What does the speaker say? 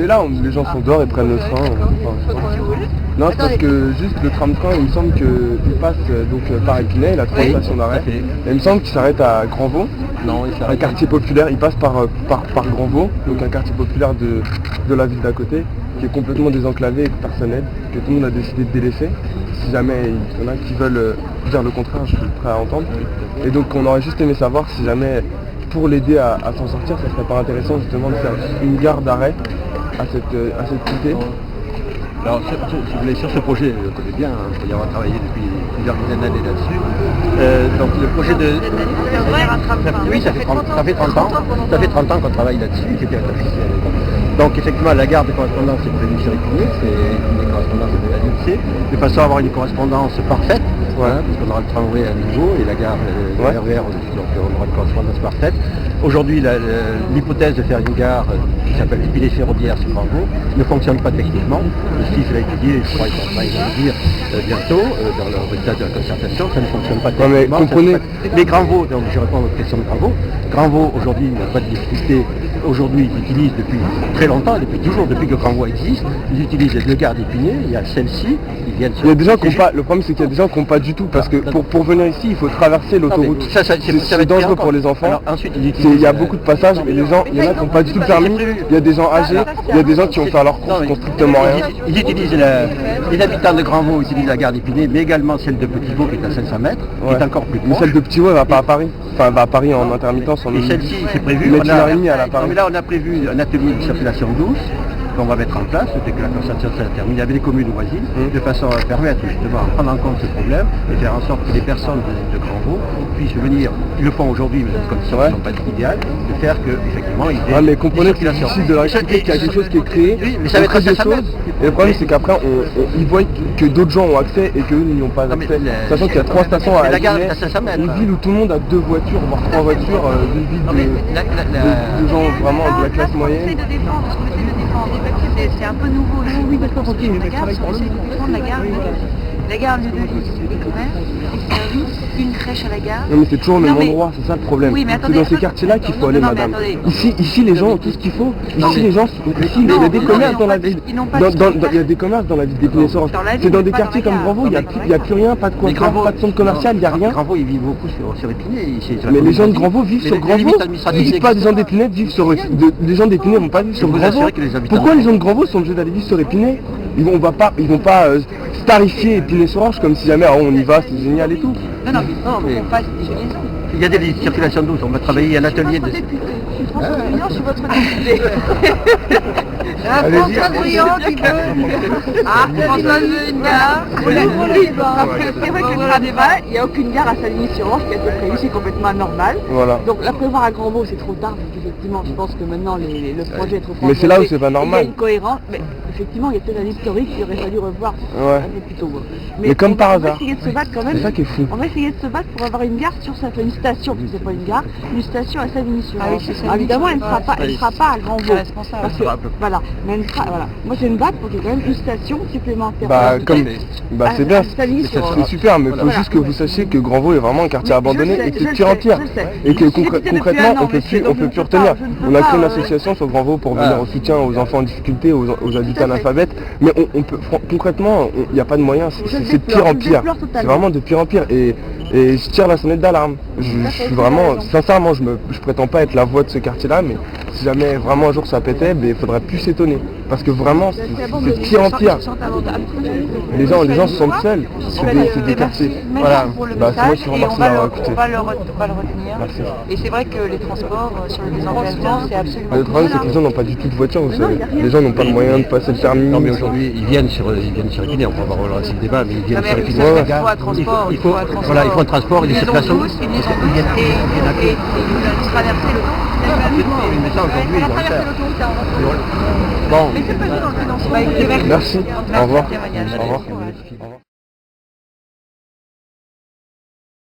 est là, les gens sont dehors et prennent le train. Non, c'est parce que juste le tram-train, il me semble qu'il passe par Épinay, il a 3 stations d'arrêt. Et il me semble qu'il s'arrête à Grandvaux. Non, il s'arrête un quartier populaire, il passe par Grandvaux, donc un quartier populaire de la ville d'à côté, qui est complètement désenclavé et que personne n'aide, que tout le monde a décidé de délaisser. Si jamais il y en a qui veulent dire le contraire, je suis prêt à entendre. Et donc on aurait juste aimé savoir si jamais, pour l'aider à s'en sortir, ça serait pas intéressant justement de faire une gare d'arrêt à cette cité. Alors, si vous voulez, sur ce projet, je connais bien, il faut y avoir travaillé depuis plusieurs dizaines d'années là-dessus. Donc le projet de... Oui, ça fait 30 ans. Ça fait 30 ans qu'on travaille là-dessus, c'était officiel. Donc effectivement, la gare de correspondance est prévue sur Épinay, c'est une correspondance de la l'INSEE, de façon à avoir une correspondance parfaite, puisqu'on aura le tramway à nouveau et la gare RER aussi, donc on aura une correspondance parfaite. Aujourd'hui, l'hypothèse de faire une gare qui s'appelle Épinay ferroviaire sur Grandvaux ne fonctionne pas techniquement. Le STIF l'a étudié, je crois qu'ils sont en train de le dire bientôt, dans le résultat de la concertation, ça ne fonctionne pas techniquement. Mais comprenez... Les Grandvaux, donc je réponds à votre question de Grandvaux. Grandvaux aujourd'hui n'a pas de difficulté. Aujourd'hui, ils utilisent depuis très longtemps, depuis toujours, depuis que Grandvaux existe, ils utilisent les deux gares d'Épinay, il y a celle-ci, ils viennent sur... Il y a des gens qui n'ont pas, le problème c'est qu'il y a des gens qui n'ont pas du tout, parce que pour venir ici, il faut traverser l'autoroute. C'est dangereux pour les enfants. Alors, ensuite, il y a beaucoup de passages, et les gens, il y en a qui n'ont pas du tout le permis, il y a des gens âgés, il y a des gens qui ont fait leurs courses, qui n'ont strictement rien. Ils utilisent les habitants de Grandvaux utilisent la gare d'Épinay, mais également celle de Petit-Vaux qui est à 500 mètres, qui est encore plus proche. Mais celle de Petit-Vaux, elle va pas à Paris. Enfin, elle va à Paris en intermittence. Et celle-ci, c'est prévu. Là, on a prévu un atelier de circulation douce qu'on va mettre en place dès que la concertation sera terminée avec les communes voisines, de façon à permettre justement de prendre en compte ce problème et faire en sorte que les personnes de Grandvaux puissent venir, ils le font aujourd'hui, mais les conditions ne sont pas idéales, de faire qu'effectivement ils aient mais comprenez que c'est difficile de leur expliquer qu'il y a quelque chose qui est créé, mais ça va être des choses, et le problème c'est qu'après ils voient que d'autres gens ont accès et qu'eux n'y ont pas accès, sachant qu'il y a 3 stations à Épinay, une ville où tout le monde a 2 voitures, voire 3 voitures, une ville de gens vraiment de la classe moyenne. C'est un peu nouveau ici. Oui, d'accord, ok, mais la gare, la gare lieu de vie, les commerces, les services, une crèche à la gare. Non mais c'est toujours au même endroit, c'est ça le problème. Oui, c'est dans ces quartiers-là qu'il faut aller, madame. Ici les gens ont tout ce qu'il faut. Ici les gens, il y a des commerces dans la ville. Il y a des commerces dans la ville d'Épinay-sur-Orge. C'est dans des quartiers comme Grandvaux, il n'y a plus rien, pas de quoi faire, pas de centre commercial, il n'y a rien. Grandvaux, ils vivent beaucoup sur Épinay. Mais les gens de Grandvaux vivent sur Grandvaux. Ne dites pas des gens d'Épinay vivent sur... Les gens d'Épinay ne vont pas vivre sur Grandvaux. Pourquoi les gens de Grandvaux sont obligés d'aller vivre sur Épinay? Ils vont pas starifier Épinay-sur-Orge comme si jamais on y va, c'est génial et tout. Non, mais il y a des circulations douces, on va travailler à l'atelier de... Je suis François Brillant, je suis votre député. Allez-y. François Brillant qui veut... François veut une gare. C'est vrai que le débat, il n'y a aucune gare à Savigny-sur-Orge qui a été prévue, c'est complètement anormal. Voilà. Donc la prévoir à Grandvaux, c'est trop tard, parce qu'effectivement, je pense que maintenant le projet est trop fort. Mais c'est là où c'est pas normal. Il y a une cohérence, mais effectivement, il y a peut-être un historique qu'il aurait fallu revoir un peu plus tôt. Mais comme par hasard. On va essayer de se battre quand même. C'est ça qui est fou. On va essayer de se battre pour avoir une gare sur une station, parce que c'est pas une gare, une station à Savigny-sur-Orge. Évidemment, elle ne sera pas à Grandvaux. Parce que, voilà. Mais elle sera, voilà. Moi, je vais me battre pour qu'il y ait quand même une station supplémentaire. C'est bien, c'est super, mais il faut juste que vous sachiez que Grandvaux est vraiment un quartier abandonné et que c'est de pire en pire. Et que concrètement, on peut plus retenir. On a créé une association sur Grandvaux pour venir au soutien aux enfants en difficulté, aux habitants analphabètes, mais concrètement, il n'y a pas de moyens, c'est de pire en pire. C'est vraiment de pire en pire. Et je tire la sonnette d'alarme. Je suis vraiment, sincèrement, je prétends pas être la voix de ce quartier-là, mais si jamais vraiment un jour ça pétait, il faudrait plus s'étonner. Parce que vraiment, c'est de pire en pire. Les gens se sentent seuls. C'est des quartiers. Voilà. C'est moi qui vous remercie d'avoir écouté. On va le retenir. Merci. Et c'est vrai que les transports sur le désenclavement, c'est absolument... Le problème, c'est que les gens n'ont pas du tout de voiture, vous savez. Les gens n'ont pas le moyen de passer le permis. Non, mais aujourd'hui, ils viennent sur Épinay, on va voir le débat, mais ils viennent sur Épinay. Il faut un transport. Il faut un transport et des circulations. Et traverser l'autoroute. Mais ça, aujourd'hui, ils vont le faire. Bon. Mais c'est pas dans le financement. Merci. Au revoir. Au revoir.